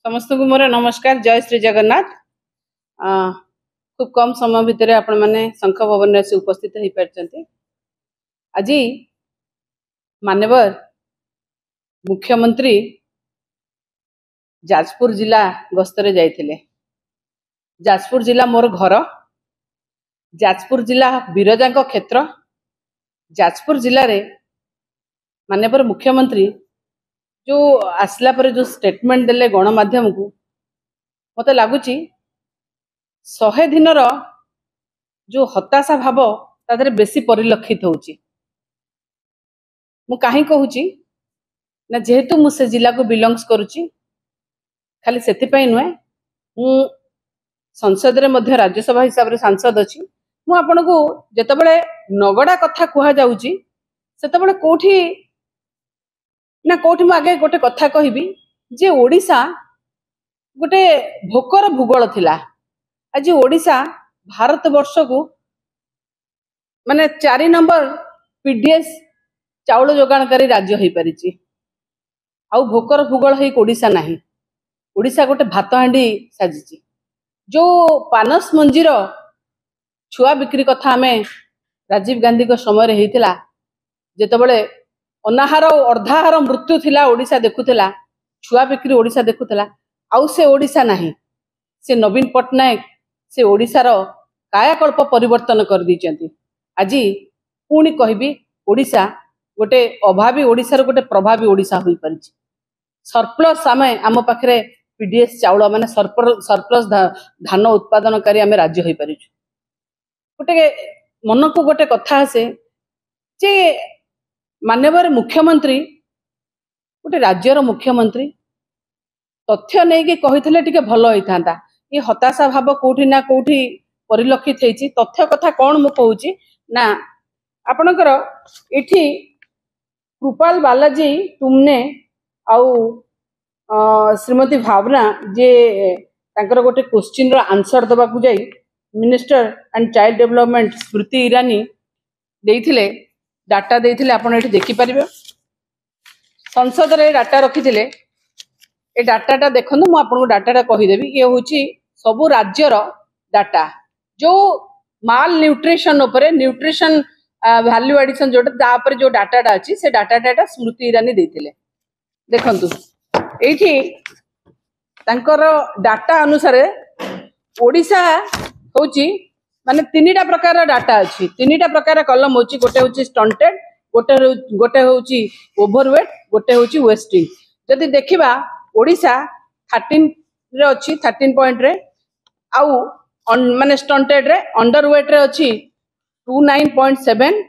समस्त को मोर नमस्कार। जय श्री जगन्नाथ। खूब कम समय भितर आपण मैंने शंख भवन में उपस्थित हो पार्टी। आज माननीय मुख्यमंत्री जाजपुर जिला गस्तरे जाइथिले। जाजपुर जिला मोर घर। जाजपुर जिला बिरजा क्षेत्र। जाजपुर जिले रे माननीय मुख्यमंत्री जो आसला पर जो स्टेटमेंट देले गणमाध्यम को मत लगुच 100 दिन जो हताशा भाव तादरे बेसी परिलक्षित होउची। मु काहे कहूची ना जेहेतु मु से जिला को बिलोंग्स करूची। खाली सेति पई नुए मु संसद रे मध्य राज्यसभा हिसाब रे सांसद अछि। मु आपन को जेतबेले नगड़ा कथा कुहा जाउची सेतबेले कोठी ना कोठी मु आगे गोटे कथा कहबी जे ओडिशा गोटे भोकर भूगोल थिला। आज ओडिशा भारत वर्ष को माने 4 नंबर पीडीएस चाउल जोगाणकारी राज्य हो पारिछि। आउ भोकर भूगोल है ओडिशा नाही। ओडिशा गोटे भात हांडी साजिछि। जो पानस मंजीर छुआ बिक्री कथा हमें राजीव गांधी को समय रे हेतिला जेतबेले अनाहार अर्धाहार मृत्यु थिला ओडिशा देखुथिला। छुआ बिक्री ओडिशा देखुथिला। आउ से ओडिशा नाही। से नवीन पटनायक से ओडिशा रो कायाकल्प परिवर्तन कर दीचंती। आज पुणी कहबी ओडिशा गोटे अभावी ओडिशा रो गोटे प्रभावी ओडिशा होई परिछि। सरप्लस आमे आम पाखरे पीडीएस चाउल माने सरप्लस धान उत्पादनकारी आमे राज्य होई परिछु। गोटे मन को गोटे कथा आसे जे माननीय मुख्यमंत्री गोटे राज्यर मुख्यमंत्री तथ्य नहीं कि कही टिके भल होता। ये हताशा भाव कोठी ना कोठी परिलक्षित होती। तथ्य कथा कौन मु कहूची ना आपणकर इठी कृपाल बालाजी तुमने आउ श्रीमती भावना जे तांकर गोटे क्वेश्चन रो आंसर दबा को जाई minister and child development Smriti Irani देइथिले डाटा देइथिले। आपण एठी देखि परिबे संसद रे डाटा रखिथिले। ए डाटाटा देखंतु। मु आपन को डाटाटा कहि देबी। ये होची सबु राज्यर डाटा जो माल न्यूट्रिशन उपरे न्यूट्रिशन वैल्यू एडिशन जोटा ता पर जो डाटाटा अछि से डाटाटा स्मृति ईरानी देइथिले। देखंतु एठी तांकर डाटा अनुसार ओडिशा होची माने 3टा प्रकार डाटा अछि। 3टा प्रकार कलम होची। गोटे होची स्टंटेड, गोटे होची ओवरवेट, गोटे होची वेस्टिंग। जदि देखिबा ओडिशा 13 रे अछि 13 पॉइंट रे। आउ माने स्टंटेड रे अंडरवेट रे अछि 29.7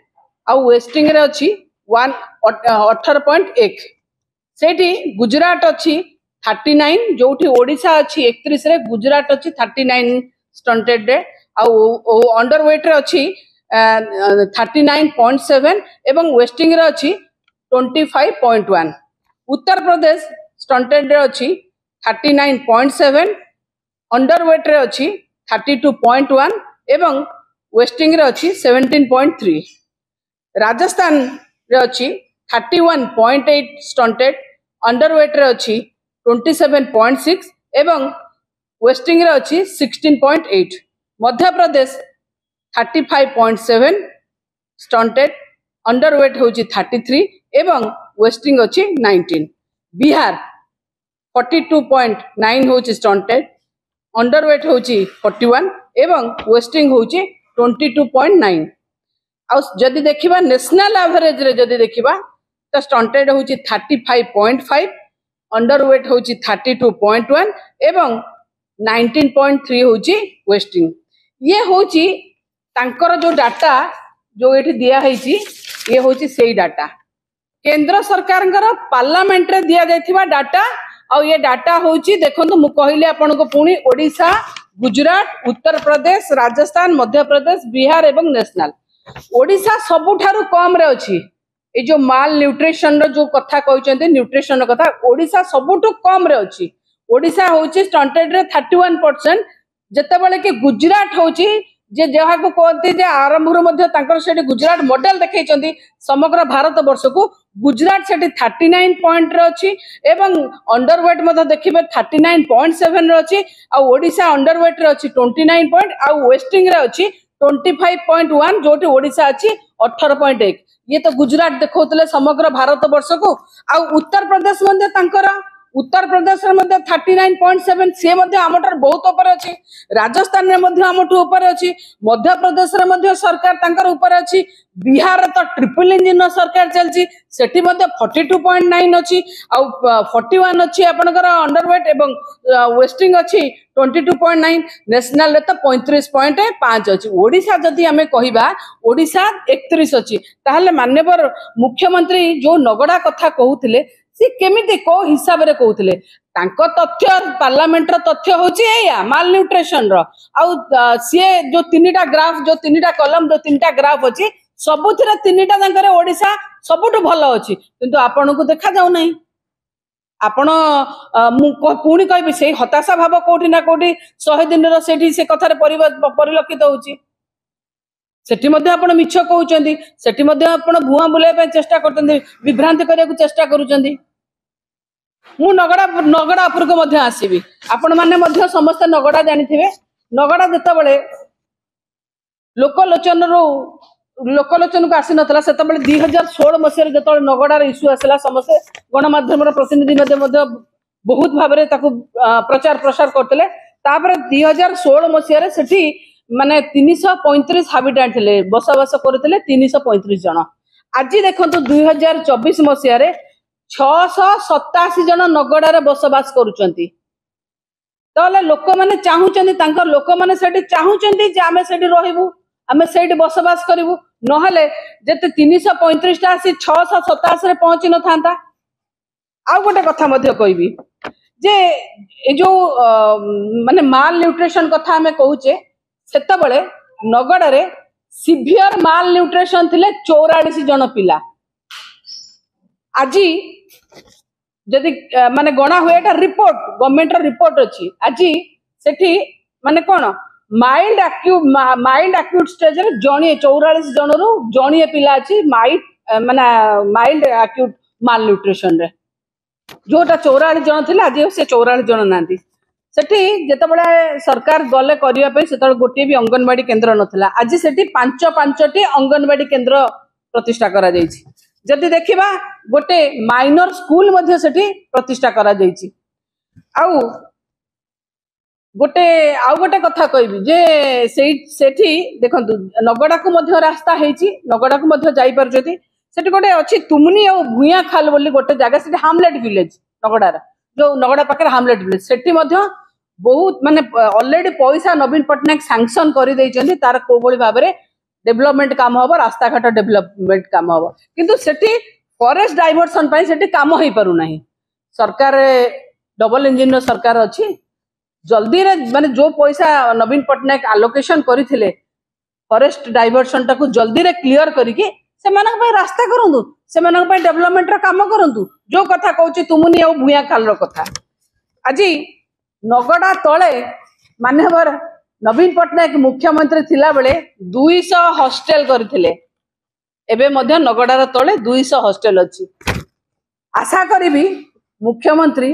आउ वेस्टिंग रे अछि 18.1। सेठी गुजरात अछि 39 जोठी ओडिशा अछि 31 रे। गुजरात अछि 39 स्टंटेड रे आउ अंडरवेट रे अछि 39.7 एवं वेस्टिंग रे अछि 25.1। उत्तर प्रदेश स्टंटेड रे अछि 39.7 अंडरवेट रे अछि 32.1 एवं वेस्टिंग रे अछि 17.3। राजस्थान रे अछि 31.8 स्टंटेड अंडरवेट रे अछि 27.6 एवं वेस्टिंग रे अछि 16.8। मध्य प्रदेश 35.7 स्टंटेड अंडरवेट होची 33 एवं वेस्टिंग होची 19। बिहार 42.9 होची स्टंटेड अंडरवेट होची 41 एवं वेस्टिंग होची 22.9। आ जदि देखिबा नेशनल एवरेज रे जदि देखिबा तो स्टंटेड होची 35.5 अंडरवेट होची 32.1 एवं 19.3 होची वेस्टिंग। ये होची तांकर जो डाटा जो एठी दिया हैची ये होची सेही डाटा केंद्र सरकार पार्लियामेंट रे दिया जायथिबा डाटा। और ये डाटा होची देखंतु मु कहिले आपन को पुणी ओडिशा, गुजरात, उत्तर प्रदेश, राजस्थान, मध्य प्रदेश, बिहार एवं नेशनल। ओडिशा सबुठारु कम रे अछि। ए जो माल न्यूट्रिशन रो जो कथा कहउचंती न्यूट्रिशन रो कथा ओडिशा सबुठु कम रे अछि। ओडिशा होची स्टंटेड रे 31% जेतेबेले कि गुजरात होची जे जहा को कहते जे आरंभ रो मध्य तांकर सेठी गुजरात मॉडल देखैचंती समग्र भारत वर्ष को गुजरात से 39 पॉइंट रे अछि एवं अंडरवेट मध्य देखिबे 39.7 रे अछि आ ओडिशा अंडरवेट रे अछि 29 पॉइंट आ वेस्टिंग रे अछि 25.1 जोटी ओडिशा अछि 18.1 ये तो गुजरात देखौतले समग्र भारत वर्ष को आ उत्तर प्रदेश मध्य तांकर उत्तर प्रदेश रे मध्य 39.7 से मध्य आमटर बहुत ऊपर अछि राजस्थान रे मध्य आमठु ऊपर अछि मध्य प्रदेश रे मध्य सरकार तांकर ऊपर अछि बिहार तो ट्रिपल इंजिन सरकार चलछि सेठी मध्य 42.9 अछि आ 41 अछि आपनकर अंडरवेट एवं वेस्टिंग अछि 22.9 नेशनल रे तो 35.5 अछि ओडिशा जदी हमें कहिबा ओडिशा 31 अछि ताहले माननीय मुख्यमंत्री जो नगड़ा कथा कहउथिले सी केमिति को हिसाब रे कहउथिले तांको तथ्य पार्लियामेंट रो तथ्य होची एया माल न्यूट्रिशन रो आ सी जो तीनटा ग्राफ जो तीनटा कॉलम जो तीनटा ग्राफ अछि सबुथिरे तीनटा तांकर ओडिशा सबुठु भलो अछि किंतु आपन को देखा जाउ नै आपण पुणी कहबी से हताशा भाव कोठी ना कोठी 100 दिन रो सेठी से कथारे परिलक्षित होउची सेठी मध्ये आपण मिछ कहउचंदी सेठी मध्ये आपण भुआ बुले पे चेष्टा करतंदी विभ्रांति करिया को चेष्टा करूचंदी मु नगड़ा उपर को मध्ये आसीबी आपण माने मध्ये समस्त नगड़ा जानिथिबे नगड़ा जता बळे लोकलोचन को आसी नतला सेता बळे 2016 मसिया रे जता नगड़ा इश्यू आसला समस्त गणमाध्यम रो प्रतिनिधि मध्ये बहुत भाबरे ताकू प्रचार प्रसार करतले तापर 2016 मसिया रे सेठी माने 335 हाबिटेट थिले बसवास करथिले 335 जन आज देखंतु 2024 मसिया रे 687 जन नगड़ा रे बसवास करूचंती तले लोक माने चाहुचंती तांकर लोक माने सेठी चाहुचंती जे आमे सेठी रहिबू आमे सेठी बसवास करिवू नहले जते 335 ता आसी 687 रे पहुंची न थांता आ गोटे कथा मध्ये कहबी जे ए जो माने माल न्यूट्रिशन कथा हमें कहूचे सेता बळे नगड़ा रे सिवियर माल न्यूट्रिशन थिले 44 जन पिला आजी जदि माने गणा हुए एटा रिपोर्ट गवर्नमेंट रो रिपोर्ट अछि आजी सेठी माने कोन माइल्ड एक्यूट स्टेज रे जणिए 44 जन रो जणिए पिला अछि माने माइल्ड एक्यूट माल न्यूट्रिशन रे जोटा 44 जन थिले आज से 44 जन नांती सेठी जेतबळे सरकार गले करिया पे सेतबळे गोटे भी अंगनवाड़ी केंद्र नथला आज सेठी 5टी अंगनवाड़ी केंद्र प्रतिष्ठा करा जायछि जदि देखिबा गोटे माइनर स्कूल मध्ये सेठी प्रतिष्ठा करा जायछि आउ गोटे कथा कहबी जे सेठी देखंतु नगड़ा को मध्ये रास्ता हेछि नगड़ा को मध्ये जाई परजति सेठी गोटे अछि तुमनी और भुया खाल बोली गोटे जगह सेठी हामलेट विलेज नगड़ा जो नगड़ा पाकर हामलेट विलेज सेठी मध्ये बहुत माने ऑलरेडी पैसा नवीन पटनायक सैंक्शन करि दैचंदी तार को बोली भाबरे डेवलपमेंट काम होबो रास्ता घाट डेवलपमेंट काम होबो किंतु सेठी फॉरेस्ट डाइवर्सन पई सेठी काम होई पारु नाही सरकार डबल इंजिन रो सरकार अछि जल्दी रे माने जो पैसा नवीन पटनायक आलोकेशन करिथिले फॉरेस्ट डाइवर्सन टाकू जल्दी रे क्लियर करिके सेमानक पई रास्ता करंतु सेमानक पई डेवलपमेंट रो काम करंतु जो कथा कहउची तुमुनी और भुया खाल रो कथा आजी नगड़ा तळे मान्यवर नवीन पटनायक मुख्यमंत्री थिला बेले 200 हॉस्टेल करथिले एबे मध्य नगड़ा तळे 200 हॉस्टेल अछि आशा करिबी मुख्यमंत्री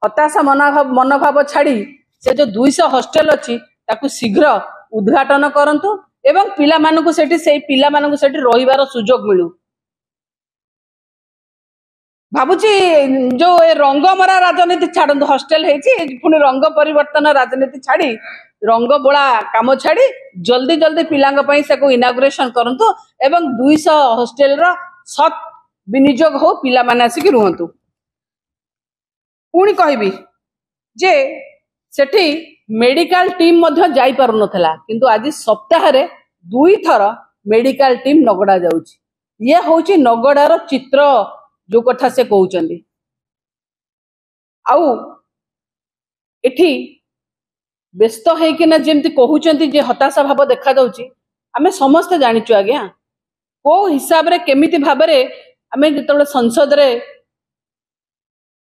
हताशा मनोभाव छाड़ी से जो 200 हॉस्टेल अछि ताकू शीघ्र उद्घाटन करंतु एवं पिला मानकु सेठी सेई पिला मानकु सेठी रहिबार सुजोग मिलु भाबुची जो ए रंगमरा राजनीति छाड़ंतु हॉस्टेल हेछि पुनी रंग परिवर्तन राजनीति छाड़ी रंग बोला काम छाड़ी जल्दी जल्दी पिलांग पई सेको इनागुरेशन करंतु एवं 200 हॉस्टेल रो सत विनियोग हो पिला माने आसी रुहंतु पुणी कहबी जे सेठी मेडिकल टीम मध्य जाई पारु नथला किंतु आज सप्ताह रे 2 थर मेडिकल टीम नगड़ा जाउची ये होची नगड़ार चित्र जो कथा से कहउचंदी आउ एठी व्यस्त हेकिना जेमती कहउचंदी जे हताशा भाव देखा जाउची आमे समस्त जानिचु आज्ञा को हिसाब रे केमिति भाबरे आमे जेतबे संसद रे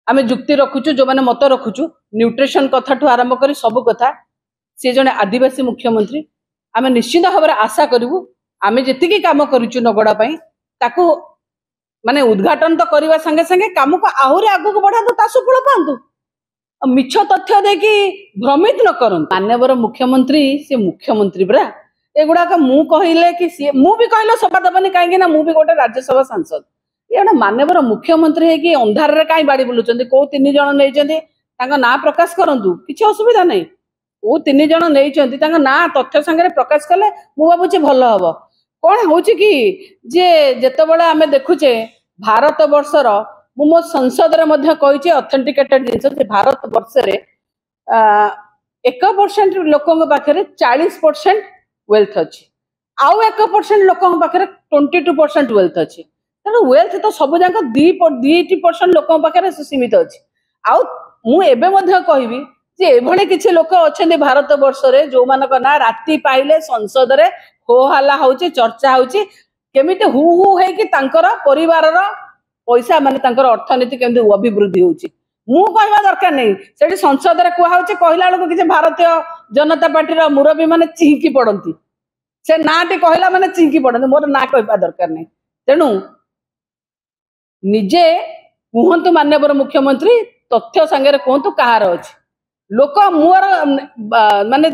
आमे जुक्ति रखुचु जो माने मत रखुचु न्यूट्रिशन कथा ठु आरंभ करी सब कथा से जने आदिवासी मुख्यमंत्री आमे निश्चित भाव आशा करिवु आमे जेतिकी काम करिचु नगड़ा पई ताकू माने उद्घाटन तो करने संगे संगे काम को आहरी आगू बढ़ा ता सफल पातु मिछ तथ्य देकी भ्रमित न करूँ। माननीय मुख्यमंत्री सी मुख्यमंत्री परा एगुड़ाक मु कहले कि सी मु भी कहले सभा दबनी कहीं ना मुझे गोटे राज्यसभा सांसद ये गोटे माननीय मुख्यमंत्री है कि अंधार कहीं बाड़ी बुलूं कौ तीन जन नहीं ना प्रकाश करूँ किसी असुविधा नहीं कौ तीन जन नहीं ना तथ्य संगे प्रकाश कले मु भावुँ भल हम कौन हो जे जितेबाला आम देखुचे भारत वर्षर मो संसद कही ऑथेंटिकेटेड जिन भारत वर्ष 1% लोकों पाखे 40% वेल्थ अच्छी आउ 1% लोकों पाखे 22% वेल्थ अच्छी तेणु वेल्थ तो सब जाक 2% लोकों पाखे सीमित अच्छी आउ मुझे कहबी जे एभले किछि लोक अच्छे भारत वर्ष रे जो मानक ना राति पाइले संसद रे हो हल्ला होची चर्चा होची केमिते हु हु हे कि तांकर परिवार रो पैसा माने तांकर अर्थनीति केमिते अभिवृद्धि होची मु कहबा दरकार नहीं सेठी संसद रे कुहा होची कहला लोक कि भारतीय जनता पार्टी रो मुरबी माने चिंकी पड़ंती से नाटी कहला माने चिंकी पड़ंती मोर ना कहबा दरकार नहीं तेणु निजे कुहंतु माननीय मुख्यमंत्री तथ्य संगे कहतु कहार अच्छी लोक मुर माने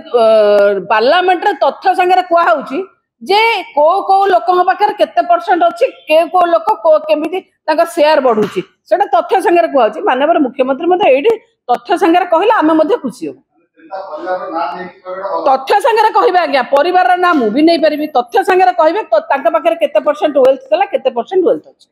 पार्लियामेंट रे तथ्य संगे कहुची जे को को लोक पाखे केते परसेंट अच्छी के को लोक केमिति शेयर बढ़ुची सेटा तथ्य संगे कहुची माननीय मुख्यमंत्री मते एठी तथ्य संगे कहले आमे मध्ये खुशी हो तथ्य संगे कहबे आज्ञा परिवार ना मु भी नहीं परिबी तथ्य संगे कहबे तो तांका पाखे केते परसेंट वेल्थ कला केते परसेंट वेल्थ अछि।